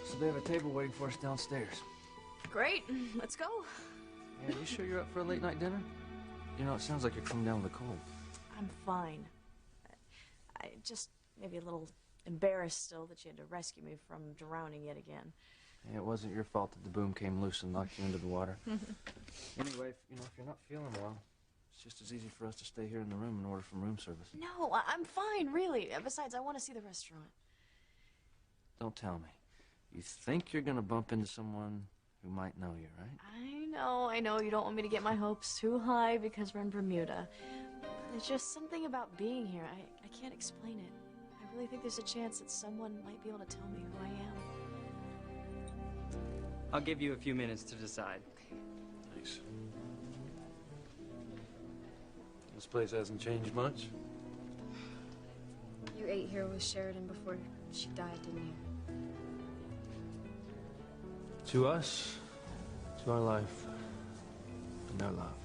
So they have a table waiting for us downstairs. Great, let's go. Yeah, you sure you're up for a late night dinner? You know, it sounds like you're coming down with a cold. I'm fine. I just maybe a little embarrassed still that you had to rescue me from drowning yet again. Yeah, it wasn't your fault that the boom came loose and knocked you into the water. Anyway, if you're not feeling well, it's just as easy for us to stay here in the room and order from room service. No, I'm fine, really. Besides, I want to see the restaurant. Don't tell me. You think you're gonna bump into someone who might know you, right? I know. You don't want me to get my hopes too high because we're in Bermuda. There's just something about being here. I can't explain it. I really think there's a chance that someone might be able to tell me who I am. I'll give you a few minutes to decide. Thanks. This place hasn't changed much. You ate here with Sheridan before she died, didn't you? To us, to our life, and our love.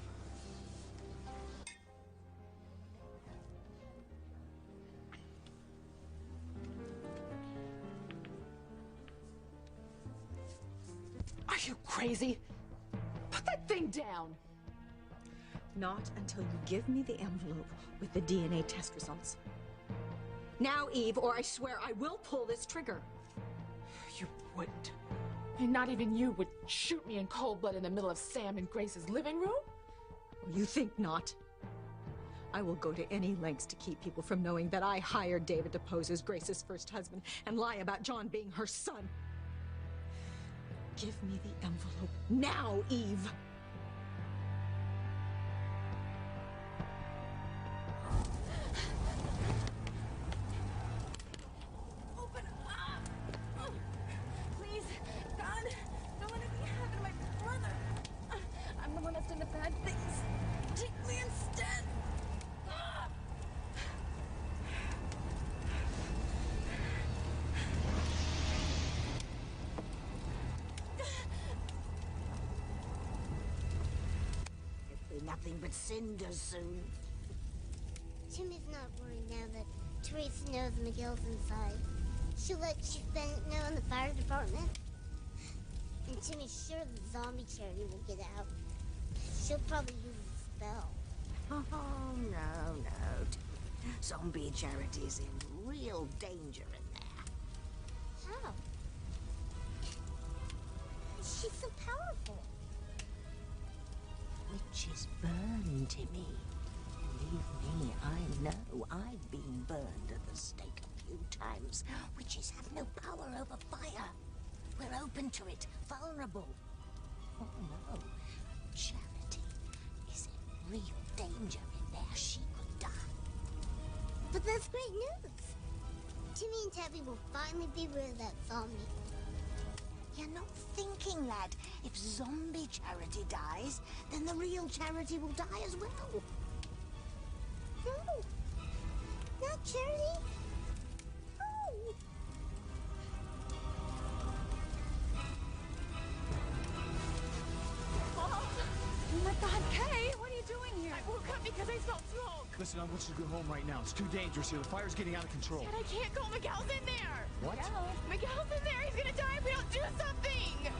Are you crazy? Put that thing down. Not until you give me the envelope with the DNA test results. Now, Eve, or I swear I will pull this trigger. You wouldn't. And not even you would shoot me in cold blood in the middle of Sam and Grace's living room? You think not? I will go to any lengths to keep people from knowing that I hired David to pose as Grace's first husband and lie about John being her son. Give me the envelope now, Eve. Open up! Please, God, don't let anything happen to my brother. I'm the one that's done the bad things. Take me instead. Nothing but cinders soon. Timmy's not worried now that Teresa knows Miguel's inside. She'll let Chief Bennett know in the fire department. And Timmy's sure the zombie charity will get out. She'll probably use a spell. Oh, no. Zombie charity's in real danger in there. How? She's so powerful. Witches burn, Timmy. Believe me, I know. I've been burned at the stake a few times. Witches have no power over fire. We're open to it, vulnerable. Oh no, Charity is in real danger in there. She could die. But that's great news. Timmy and Tabby will finally be rid of that zombie. You're not thinking that. If zombie Charity dies, then the real Charity will die as well. No, not Charity. No. Oh my God, Kay, what are you doing here? I woke up because I smelled smoke. Listen, I want you to go home right now. It's too dangerous here. The fire's getting out of control. Dad, I can't go. Miguel's in there. What? Miguel's in there. He's gonna die if we don't do something.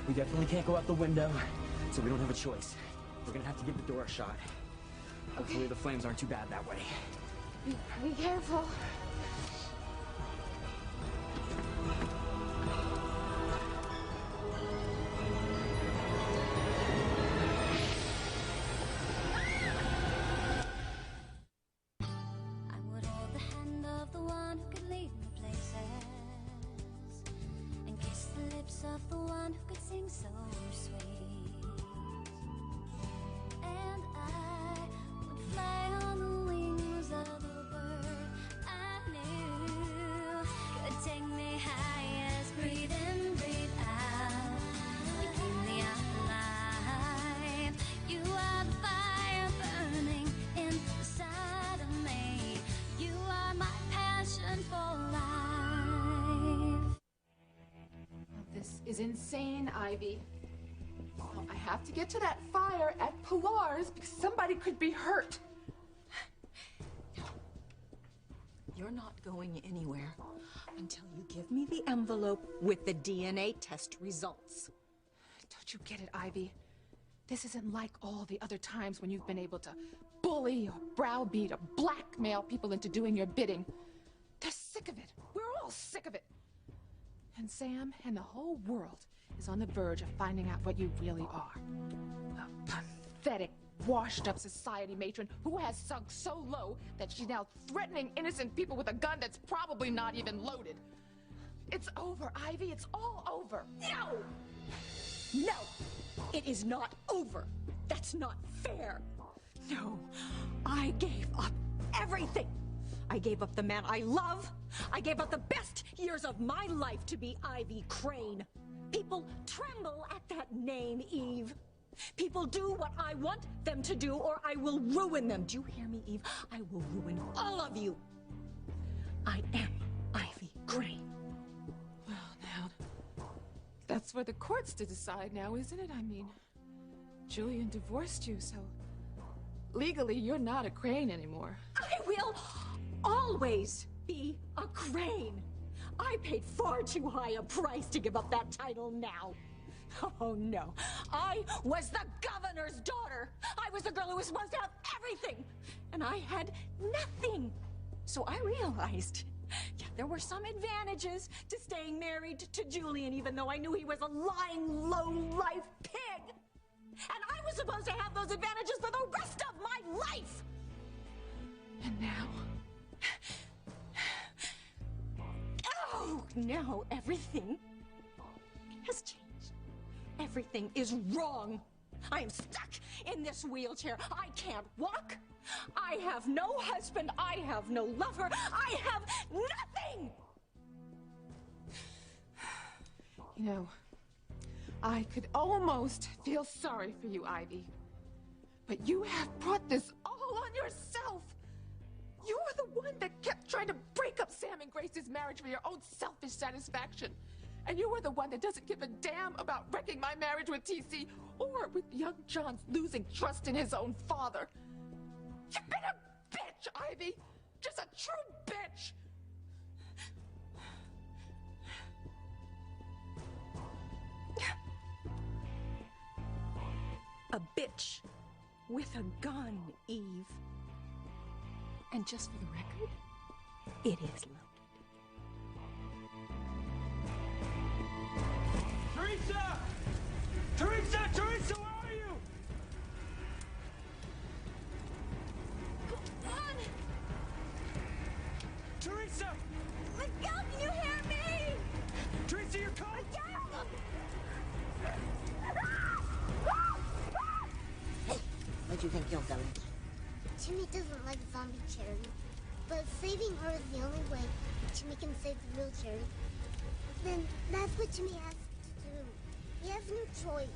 We definitely can't go out the window, so we don't have a choice. We're gonna have to give the door a shot. Hopefully the flames aren't too bad that way. Be careful. Of the one who could sing so sweet, and I would fly on the wings of a bird I knew could take me high as breathe in, breathe out. You keep me alive. You are the fire burning inside of me. You are my passion for life. This is insane, Ivy. Oh, I have to get to that fire at Pilar's because somebody could be hurt. You're not going anywhere until you give me the envelope with the DNA test results. Don't you get it, Ivy? This isn't like all the other times when you've been able to bully or browbeat or blackmail people into doing your bidding. They're sick of it. We're all sick of it. And Sam and the whole world is on the verge of finding out what you really are. A pathetic, washed-up society matron who has sunk so low that she's now threatening innocent people with a gun that's probably not even loaded. It's over, Ivy. It's all over. No! No! It is not over. That's not fair. No, I gave up everything. I gave up the man I love. I gave up the best years of my life to be Ivy Crane. People tremble at that name, Eve. People do what I want them to do, or I will ruin them. Do you hear me, Eve? I will ruin all of you. I am Ivy Crane. Well, now, that's for the courts to decide now, isn't it? I mean, Julian divorced you, so legally you're not a Crane anymore. I will always be a Crane. I paid far too high a price to give up that title now. Oh, no. I was the governor's daughter. I was the girl who was supposed to have everything. And I had nothing. So I realized, yeah, there were some advantages to staying married to Julian, even though I knew he was a lying, low-life pig. And I was supposed to have those advantages for the rest of my life. And now? Oh, now everything has changed. Everything is wrong. I am stuck in this wheelchair. I can't walk. I have no husband. I have no lover. I have nothing. You know, I could almost feel sorry for you, Ivy. But you have brought this all on yourself. You were the one that kept trying to break up Sam and Grace's marriage for your own selfish satisfaction. And you were the one that doesn't give a damn about wrecking my marriage with TC or with young John's losing trust in his own father. You've been a bitch, Ivy. Just a true bitch. A bitch with a gun, Eve. And just for the record, it is loaded. Teresa! Teresa! Teresa, where are you? Come on! Teresa! Miguel, can you hear me? Teresa, you're cold! Miguel! Where do you think you're going? Timmy doesn't like zombie charity, but saving her is the only way Timmy can save the real charity. Then that's what Timmy has to do. He has no choice.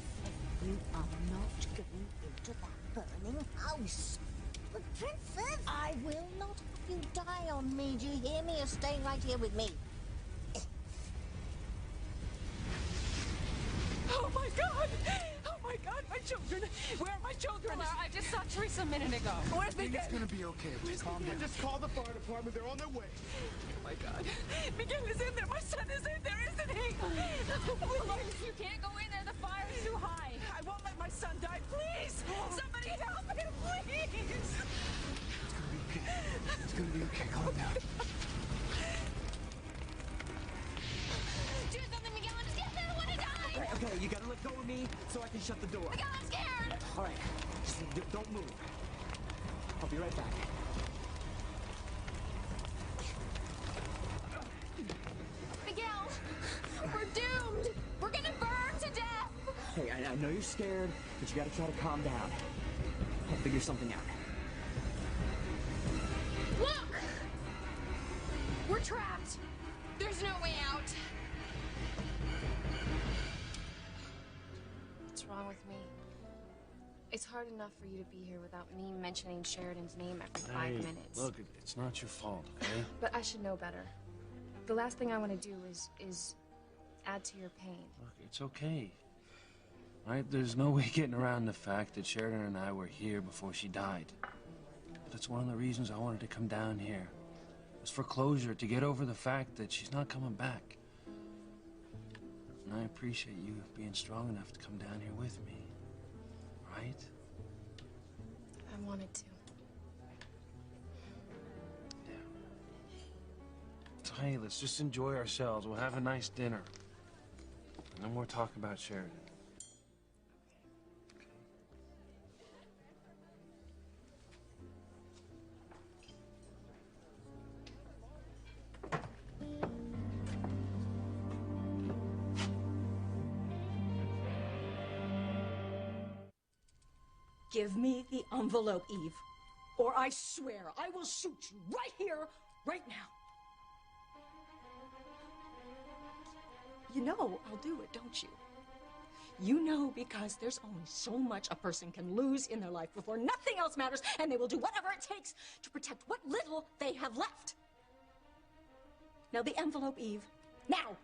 You are not going into that burning house. But Princess... I will not have you die on me. Do you hear me? Or stay right here with me. Oh my God! Oh my God, my children! Where are my children? I just saw Teresa a minute ago. Where's Miguel? It's gonna be okay. Just calm down. Just call the fire department. They're on their way. Oh my God. Miguel is in there. My son is in there, isn't he? Please. You can't go in there. The fire's too high. I won't let my son die. Please! Somebody help him, please! It's gonna be okay. It's gonna be okay. Calm down. Do something, Miguel. I'm scared. I don't want to die. Okay, you gotta let go of me so I can shut the door. Miguel, I'm scared. All right, just don't move. I'll be right back. Miguel, we're doomed. We're gonna burn to death. Hey, I know you're scared, but you gotta try to calm down. I'll figure something out. Look! We're trapped. There's no way out. What's wrong with me? It's hard enough for you to be here without me mentioning Sheridan's name every 5 minutes. Look, it's not your fault, okay? But I should know better. The last thing I want to do is add to your pain. Look, it's okay. Right? There's no way getting around the fact that Sheridan and I were here before she died. But that's one of the reasons I wanted to come down here. Just for closure, to get over the fact that she's not coming back. And I appreciate you being strong enough to come down here with me. Right? I wanted to. Yeah. So hey, let's just enjoy ourselves. We'll have a nice dinner. And then we'll talk about Sheridan. Give me the envelope, Eve, or I swear I will shoot you right here, right now. You know I'll do it, don't you? You know because there's only so much a person can lose in their life before nothing else matters, and they will do whatever it takes to protect what little they have left. Now the envelope, Eve. Now!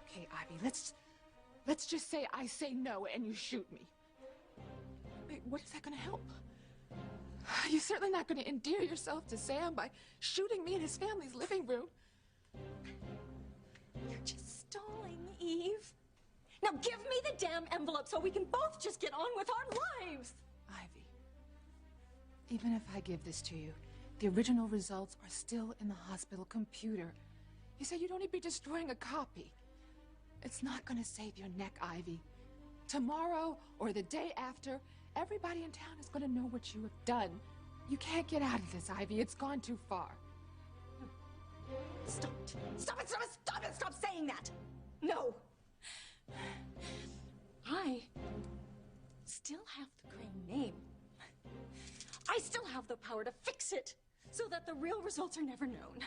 Okay, Ivy, let's just say I say no and you shoot me. Wait, what is that gonna help? You're certainly not gonna endear yourself to Sam by shooting me in his family's living room. You're just stalling, Eve. Now give me the damn envelope so we can both just get on with our lives. Ivy, even if I give this to you, the original results are still in the hospital computer. You said you'd only be destroying a copy. It's not gonna save your neck, Ivy. Tomorrow or the day after, everybody in town is gonna know what you have done. You can't get out of this, Ivy. It's gone too far. Stop it! Stop it! Stop it! Stop it! Stop saying that! No! I still have the Crane name. I still have the power to fix it so that the real results are never known.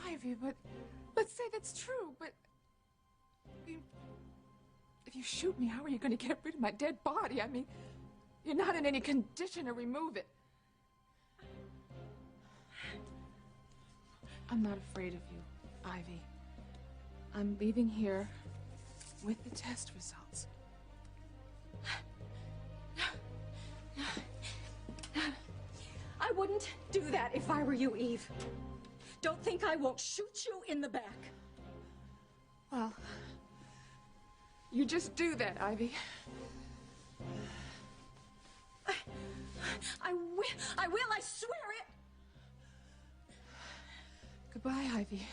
Ivy, but let's say that's true, but if you shoot me, how are you going to get rid of my dead body? I mean, you're not in any condition to remove it. I'm not afraid of you, Ivy. I'm leaving here with the test results. I wouldn't do that if I were you, Eve. Don't think I won't shoot you in the back. Well, you just do that, Ivy. I will, I swear it! Goodbye, Ivy.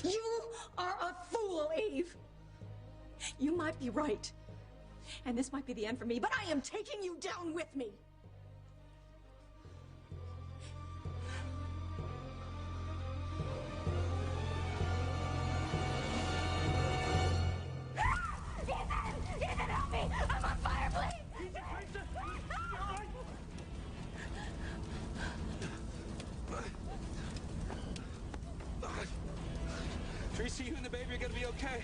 You are a fool, Eve! You might be right. And this might be the end for me, but I am taking you down with me! Ethan, help me! I'm on fire, please! Tracy, you and the baby are gonna be okay.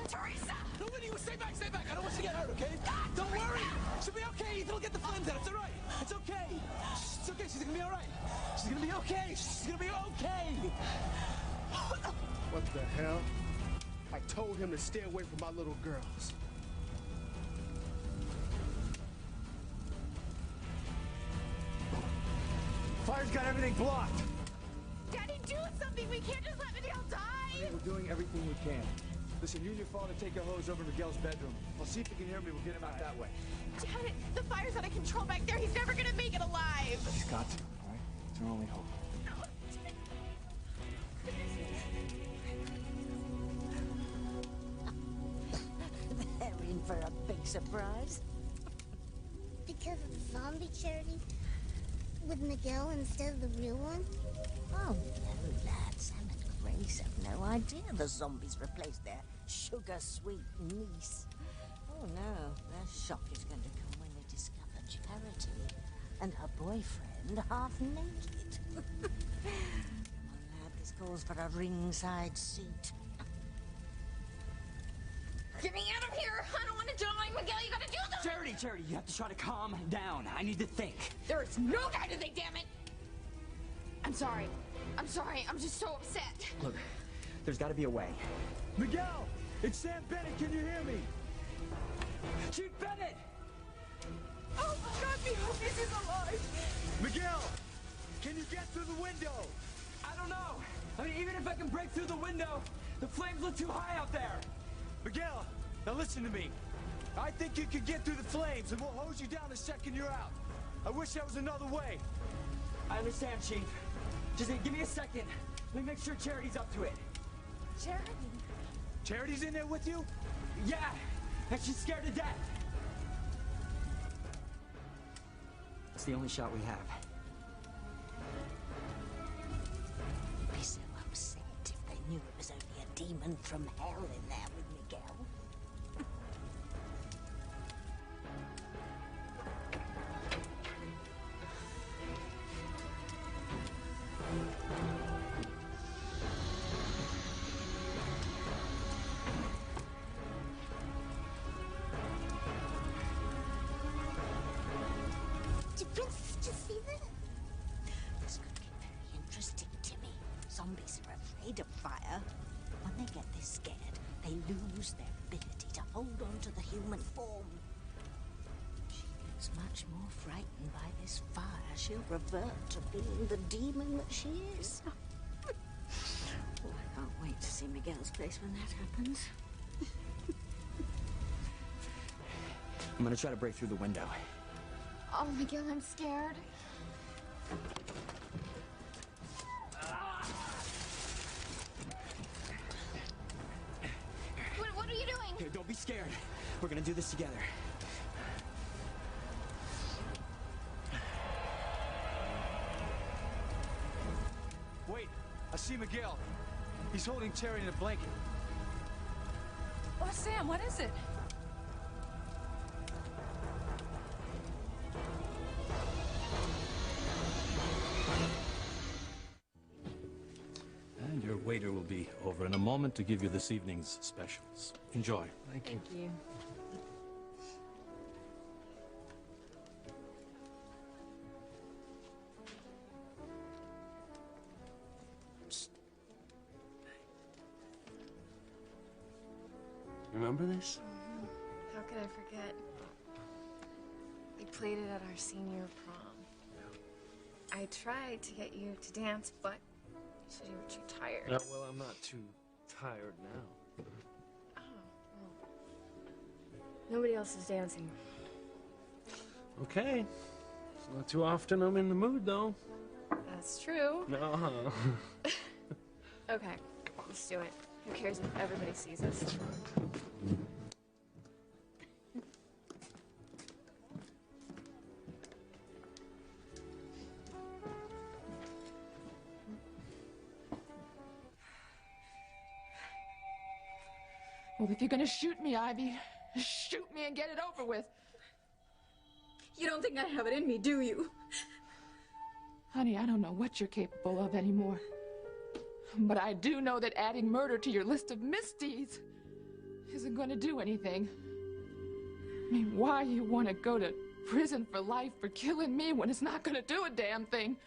Teresa! No, Winnie, stay back, stay back. I don't want you to get hurt, okay? Don't worry. She'll be okay. Ethan will get the flames out. It's all right. It's okay. It's okay. She's gonna be all right. She's gonna be okay. She's gonna be okay. What the hell? I told him to stay away from my little girls. Fire's got everything blocked. Daddy, do something! We can't just let Miguel die! We're doing everything we can. Listen, you and your father take your hose over to Miguel's bedroom. I'll see if he can hear me. We'll get him out that way. Dad, the fire's out of control back there. He's never gonna make it alive! He's got to, all right? It's our only hope. They're in for a big surprise. Because of the zombie charity? With Miguel instead of the real one? Oh, no, lad. Sam and Grace have no idea the zombies replaced their sugar-sweet niece. Oh, no. Their shock is going to come when they discover Charity and her boyfriend half-naked. Come on, lad. This calls for a ringside seat. Get me out of here! I don't want to die! Miguel, you gotta do something! Charity, you have to try to calm down. I need to think. There is no time to think, damn it! I'm sorry. I'm sorry. I'm just so upset. Look, there's got to be a way. Miguel! It's Sam Bennett, can you hear me? Chief Bennett! Oh my God, we hope this is alive. Miguel, can you get through the window? I don't know. I mean, even if I can break through the window, the flames look too high out there. Miguel, now listen to me. I think you can get through the flames, and we'll hose you down the second you're out. I wish there was another way. I understand, Chief. Just give me a second. Let me make sure Charity's up to it. Charity? Charity's in there with you? Yeah, and she's scared to death. It's the only shot we have. They'd be so upset if they knew it was only a demon from hell in there with Miguel. Did Princess just see that? This could get very interesting, Timmy. Zombies are afraid of fire. When they get this scared, they lose their ability to hold on to the human form. She gets much more frightened by this fire, she'll revert to being the demon that she is. Oh, I can't wait to see Miguel's place when that happens. I'm gonna try to break through the window. Oh, Miguel, I'm scared. What are you doing? Here, don't be scared. We're gonna do this together. Wait, I see Miguel. He's holding Terry in a blanket. Oh, Sam, what is it? And your waiter will be over in a moment to give you this evening's specials. Enjoy. Thank you. Thank you. Remember this? How could I forget? We played it at our senior prom. I tried to get you to dance, but you said you were too tired. No, well, I'm not too tired now. Oh, well. Nobody else is dancing. Okay. It's not too often I'm in the mood, though. That's true. No. Okay, let's do it. Who cares if everybody sees us? That's right. Well, if you're gonna shoot me, Ivy, shoot me and get it over with. You don't think I have it in me, do you? Honey, I don't know what you're capable of anymore. But I do know that adding murder to your list of misdeeds isn't going to do anything. I mean, why you want to go to prison for life for killing me when it's not going to do a damn thing?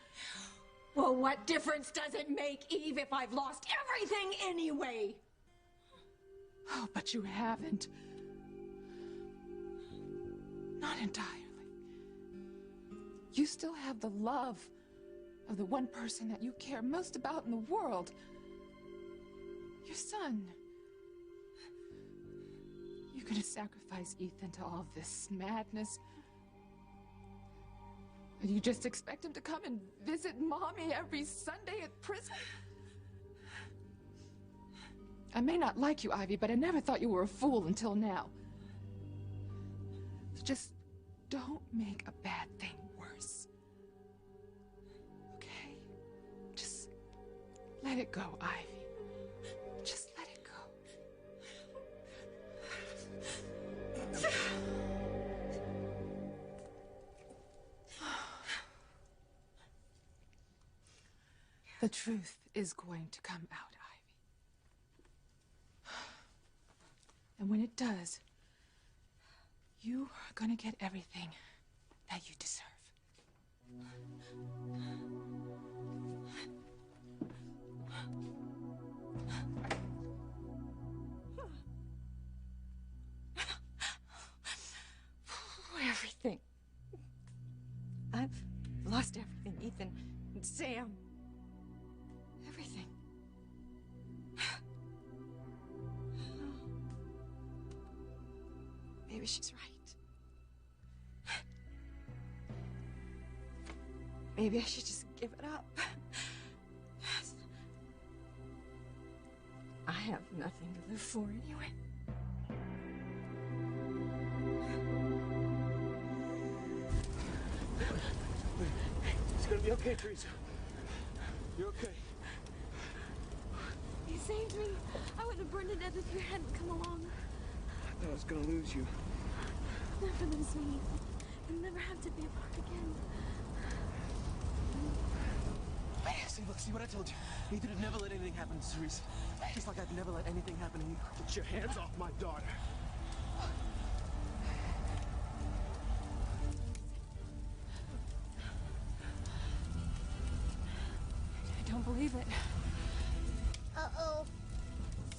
Well, what difference does it make, Eve, if I've lost everything anyway? Oh, but you haven't. Not entirely. You still have the love of the one person that you care most about in the world. Your son. You're gonna sacrifice Ethan to all this madness? And you just expect him to come and visit Mommy every Sunday at prison? I may not like you, Ivy, but I never thought you were a fool until now. Just don't make a bad thing worse. Okay? Just let it go, Ivy. Just let it go. The truth is going to come out, Ivy. And when it does, you are gonna get everything that you deserve. maybe she's right. Maybe I should just give it up. I have nothing to live for anyway. It's gonna be okay, Teresa. You're okay. You saved me. I wouldn't have burned to death if you hadn't come along. I thought I was gonna lose you. Never lose me. You'll never have to be apart again. See, look, see what I told you. Ethan would never let anything happen to Teresa. Just like I'd never let anything happen to you. Get your hands off my daughter. I don't believe it. Uh-oh.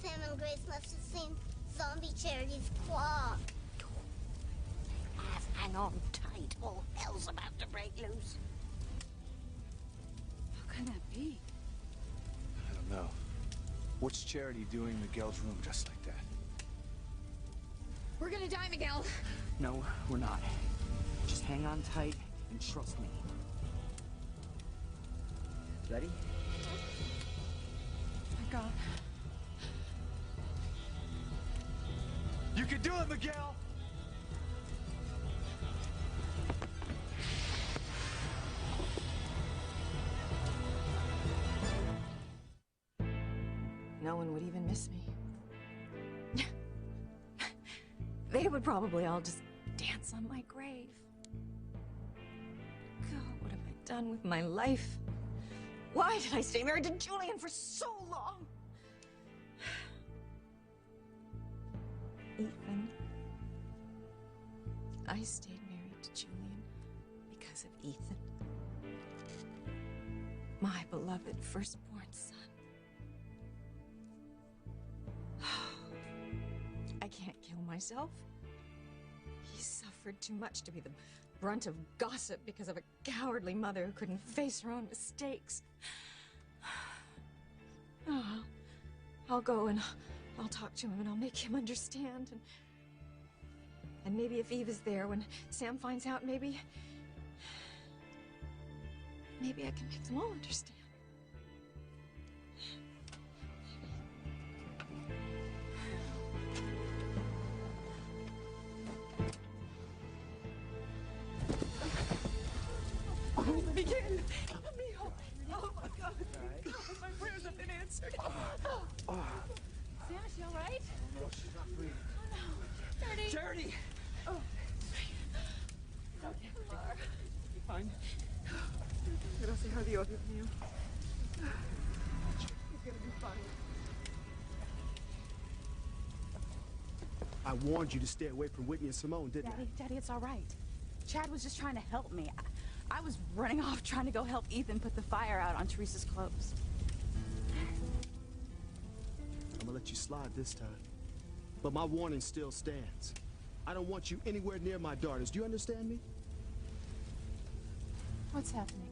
Sam and Grace must have seen Zombie Charity's claw. Hang on tight. All hell's about to break loose. How can that be? I don't know. What's Charity doing in Miguel's room just like that? We're gonna die, Miguel. No, we're not. Just hang on tight and trust me. Ready? My God. You can do it, Miguel! No one would even miss me. They would probably all just dance on my grave. God, what have I done with my life? Why did I stay married to Julian for so long? Ethan. I stayed married to Julian because of Ethan. My beloved firstborn son. I can't kill myself. He suffered too much to be the brunt of gossip because of a cowardly mother who couldn't face her own mistakes. Oh, I'll go and I'll talk to him and I'll make him understand. And maybe if Eve is there when Sam finds out, maybe I can make them all understand. Begin! Emil! Oh my God! My prayers have been answered. Sam, is she all right? No, she's not breathing. Oh no. Dirty. Charity! Oh. You fine? Gracias a Dios, Dios mío. He's gonna be fine. I warned you to stay away from Whitney and Simone, didn't Daddy, it's all right. Chad was just trying to help me. I was running off trying to go help Ethan put the fire out on Teresa's clothes. I'm gonna let you slide this time. But my warning still stands. I don't want you anywhere near my daughters. Do you understand me? What's happening?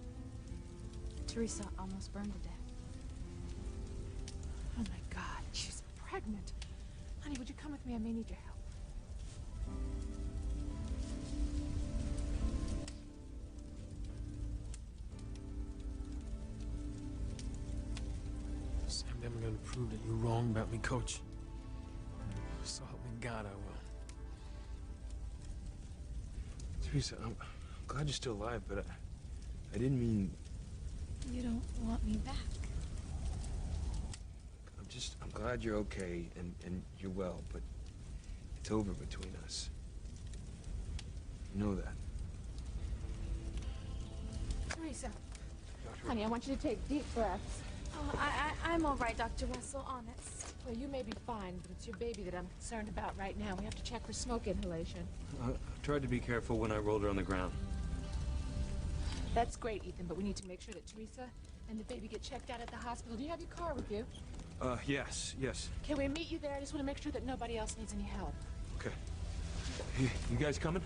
Teresa almost burned to death. Oh my God, she's pregnant. Honey, would you come with me? I may need your help. Sam, I'm never gonna prove that you're wrong about me, Coach. So help me God, I will. Teresa, I'm glad you're still alive, but I didn't mean... You don't want me back. I'm glad you're okay and you're well, but it's over between us. You know that. Teresa. Honey, I want you to take deep breaths. Oh, I'm all right, Dr. Russell, honest. Well, you may be fine, but it's your baby that I'm concerned about right now. We have to check for smoke inhalation. I tried to be careful when I rolled her on the ground. That's great, Ethan, but we need to make sure that Teresa and the baby get checked out at the hospital. Do you have your car with you? Yes. Can we meet you there? I just want to make sure that nobody else needs any help. Okay. You guys coming?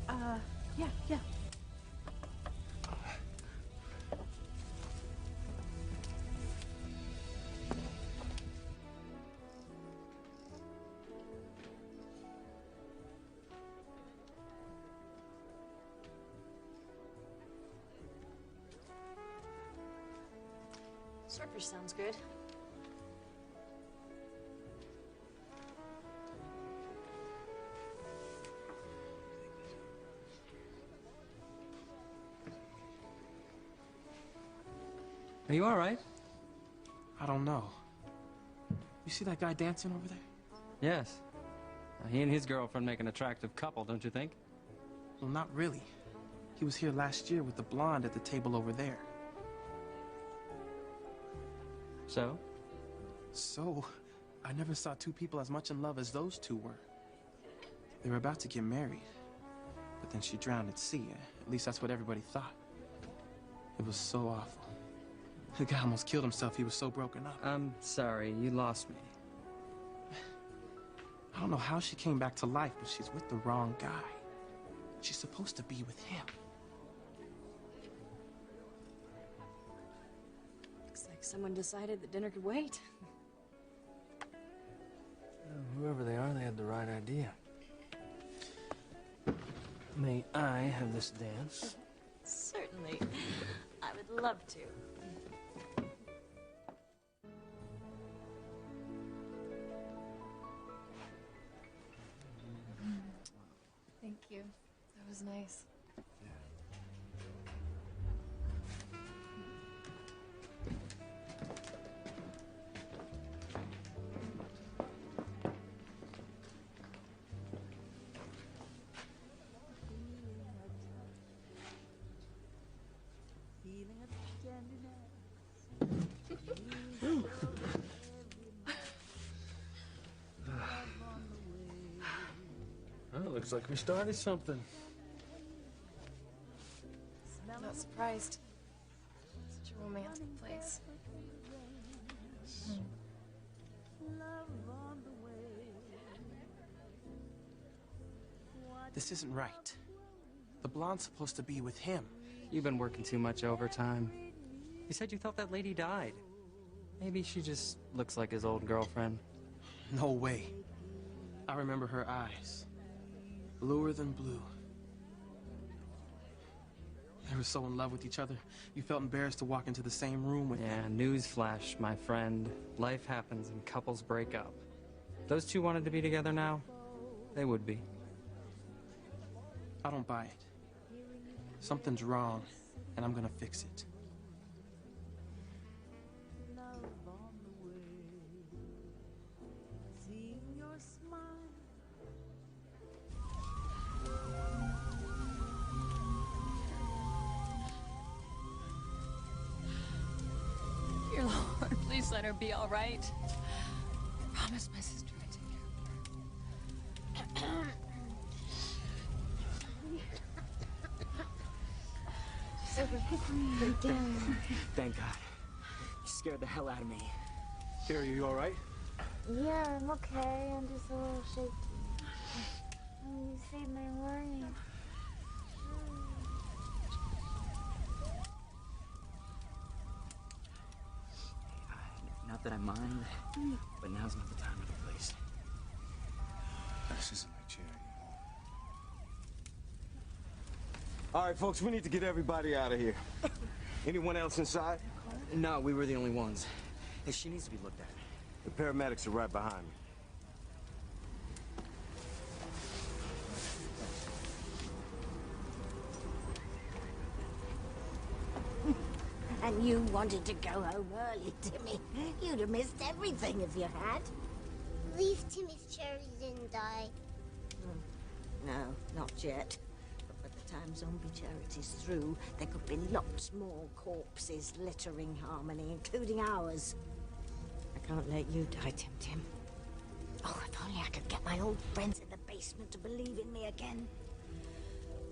Yeah. Breakfast sounds good. Are you all right? I don't know. You see that guy dancing over there? Yes. He and his girlfriend make an attractive couple, don't you think? Well, not really. He was here last year with the blonde at the table over there. So? So, I never saw two people as much in love as those two were. They were about to get married, but then she drowned at sea. At least that's what everybody thought. It was so awful. The guy almost killed himself. He was so broken up. I'm sorry, you lost me. I don't know how she came back to life, but she's with the wrong guy. She's supposed to be with him. Looks like someone decided that dinner could wait. Whoever they are, they had the right idea. May I have this dance? Certainly. I would love to. Thank you. That was nice. Well, looks like we started something. I'm not surprised. Such a romantic place. This isn't right. The blonde's supposed to be with him. You've been working too much overtime. You said you thought that lady died. Maybe she just looks like his old girlfriend. No way. I remember her eyes. Bluer than blue. They were so in love with each other, you felt embarrassed to walk into the same room with them. Yeah, newsflash, my friend. Life happens and couples break up. If those two wanted to be together now, they would be. I don't buy it. Something's wrong, and I'm gonna fix it. Dear Lord, please let her be all right. I promise my sister I'd take care of her. Thank God. You scared the hell out of me. Carrie, you all right? Yeah, I'm okay. I'm just a little shaky. You saved my life. Not that I mind, but now's not the time or the place. This isn't my chair anymore. All right, folks, we need to get everybody out of here. Anyone else inside? No, we were the only ones. Hey, she needs to be looked at. The paramedics are right behind me. And you wanted to go home early, Timmy. You'd have missed everything if you had. At least Timmy's charity didn't die. No, not yet. But by the time Zombie Charity's through, there could be lots more corpses littering Harmony, including ours. I can't let you die, Tim. Oh, if only I could get my old friends in the basement to believe in me again.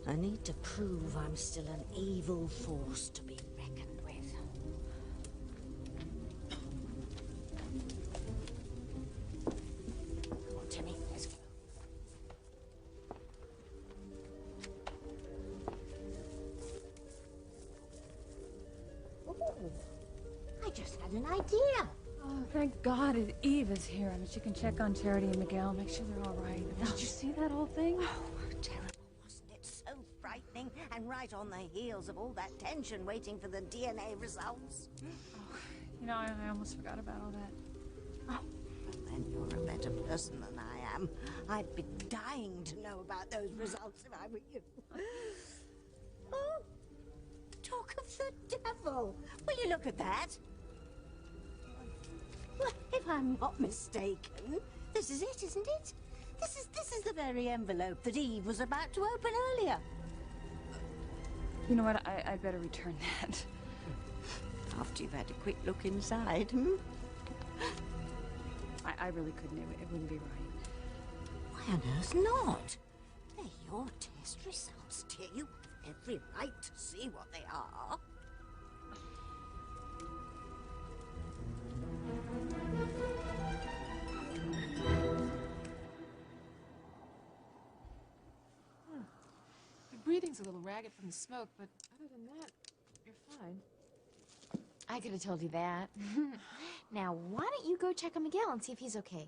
I need to prove I'm still an evil force to be reckoned with. Come on, Timmy, let's go. Ooh, I just had an idea. Oh, thank God Eve is here. I mean, she can check on Charity and Miguel, make sure they're all right. Did you see that whole thing? Oh, terrible, wasn't it? So frightening, and right on the heels of all that tension waiting for the DNA results. Oh, You know, I almost forgot about all that. Oh, well, then you're a better person than I am. I'd be dying to know about those results if I were you. Oh, talk of the devil. Will you look at that? Well, if I'm not mistaken, this is it, isn't it? This is the very envelope that Eve was about to open earlier. You know what? I'd better return that. After you've had a quick look inside, hmm? I really couldn't. It wouldn't be right. Why on earth not? They're your test results, dear. You have every right to see what they are. Your breathing's a little ragged from the smoke, but other than that, you're fine. I could have told you that. Now, why don't you go check on Miguel and see if he's okay?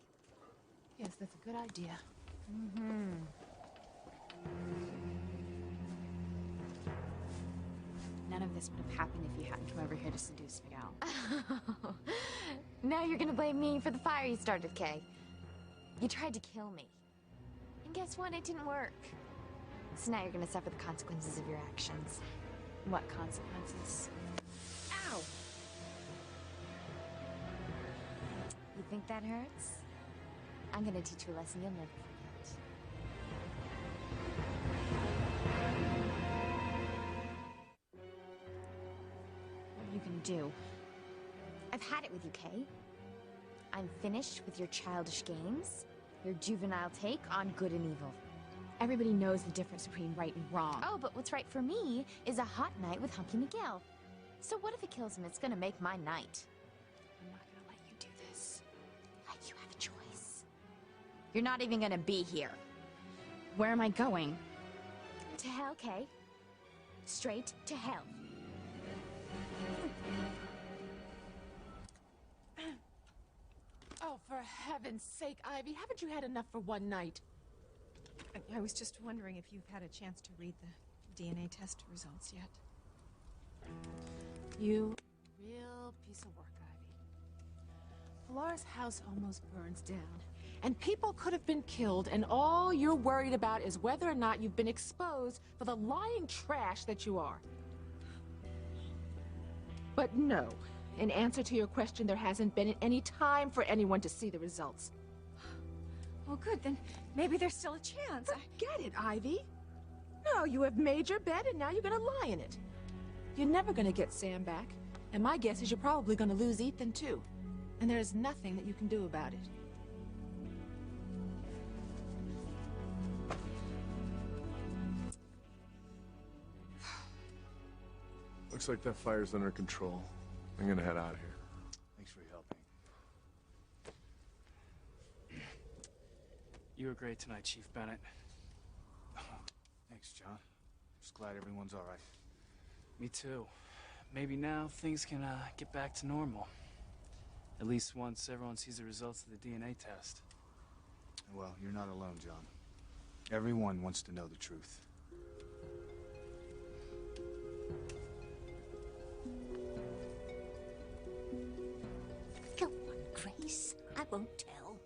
Yes, that's a good idea. None of this would have happened if you hadn't come over here to seduce Miguel. Now you're gonna blame me for the fire you started, Kay. You tried to kill me. And guess what? It didn't work. So now you're gonna suffer the consequences of your actions. What consequences? Ow! You think that hurts? I'm gonna teach you a lesson you'll never forget. What are you gonna do? I've had it with you, Kay. I'm finished with your childish games, your juvenile take on good and evil. Everybody knows the difference between right and wrong. Oh, but what's right for me is a hot night with Hunky Miguel. So what if it kills him? It's gonna make my night. I'm not gonna let you do this. You have a choice. You're not even gonna be here. Where am I going? To hell, Kay. Straight to hell. Oh, for heaven's sake, Ivy, haven't you had enough for one night? I was just wondering if you've had a chance to read the DNA test results yet. You real piece of work, Ivy. Pilar's house almost burns down, and people could have been killed, and all you're worried about is whether or not you've been exposed for the lying trash that you are. But no, in answer to your question, there hasn't been any time for anyone to see the results. Well, good, then maybe there's still a chance. Forget it, Ivy. No, you have made your bed, and now you're gonna lie in it. You're never gonna get Sam back, and my guess is you're probably gonna lose Ethan, too. And there is nothing that you can do about it. Looks like that fire's under control. I'm gonna head out of here. Thanks for your help, Hank. You were great tonight, Chief Bennett. Thanks, John. Just glad everyone's all right. Me too. Maybe now things can get back to normal. At least once everyone sees the results of the DNA test. Well, you're not alone, John. Everyone wants to know the truth. Go on, Grace. I won't tell.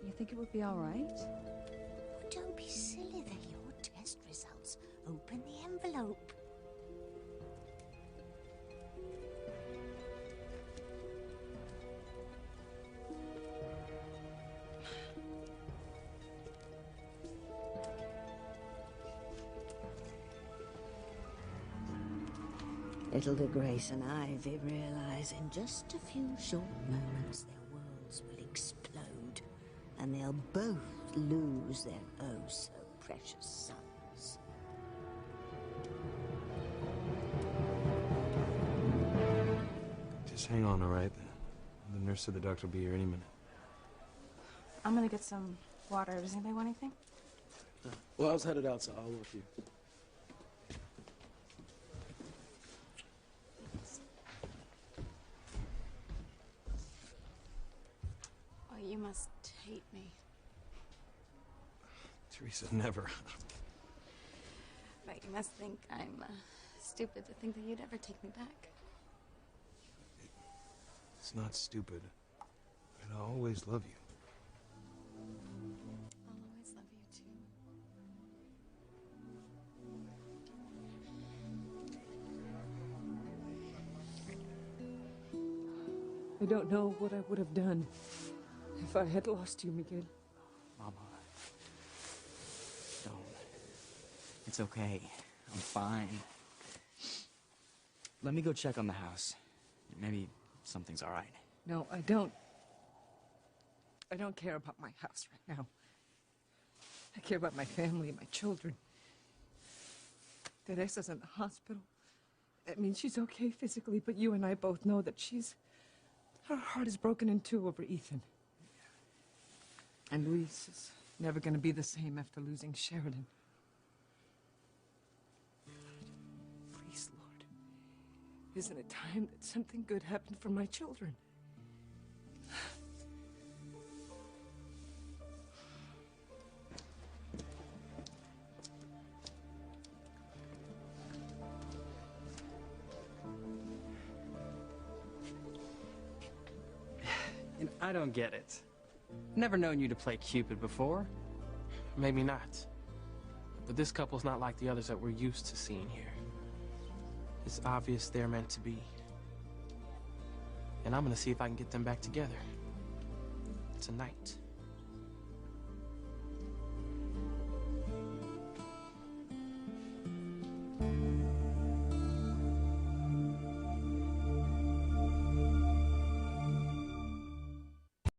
You think it would be all right? Oh, don't be silly. They're your test results. Open the envelope. Little do Grace and Ivy realize in just a few short moments their worlds will explode, and they'll both lose their oh-so-precious sons. Just hang on, all right? The nurse said the doctor will be here any minute. I'm gonna get some water. Does anybody want anything? Well, I was headed out, so I'll walk you. Oh, you must hate me. Teresa, never. But you must think I'm stupid to think that you'd ever take me back. It's not stupid. And I'll always love you. I'll always love you too. I don't know what I would have done if I had lost you, Miguel. Mama. Don't. It's okay. I'm fine. Let me go check on the house. Maybe something's all right. No, I don't. I don't care about my house right now. I care about my family and my children. Teresa's in the hospital. I mean, she's okay physically, but you and I both know that her heart is broken in two over Ethan. And Luis is never going to be the same after losing Sheridan. Please, Lord, isn't it time that something good happened for my children? I don't get it. Never known you to play Cupid before. Maybe not. But this couple's not like the others that we're used to seeing here. It's obvious they're meant to be. And I'm gonna see if I can get them back together. Tonight.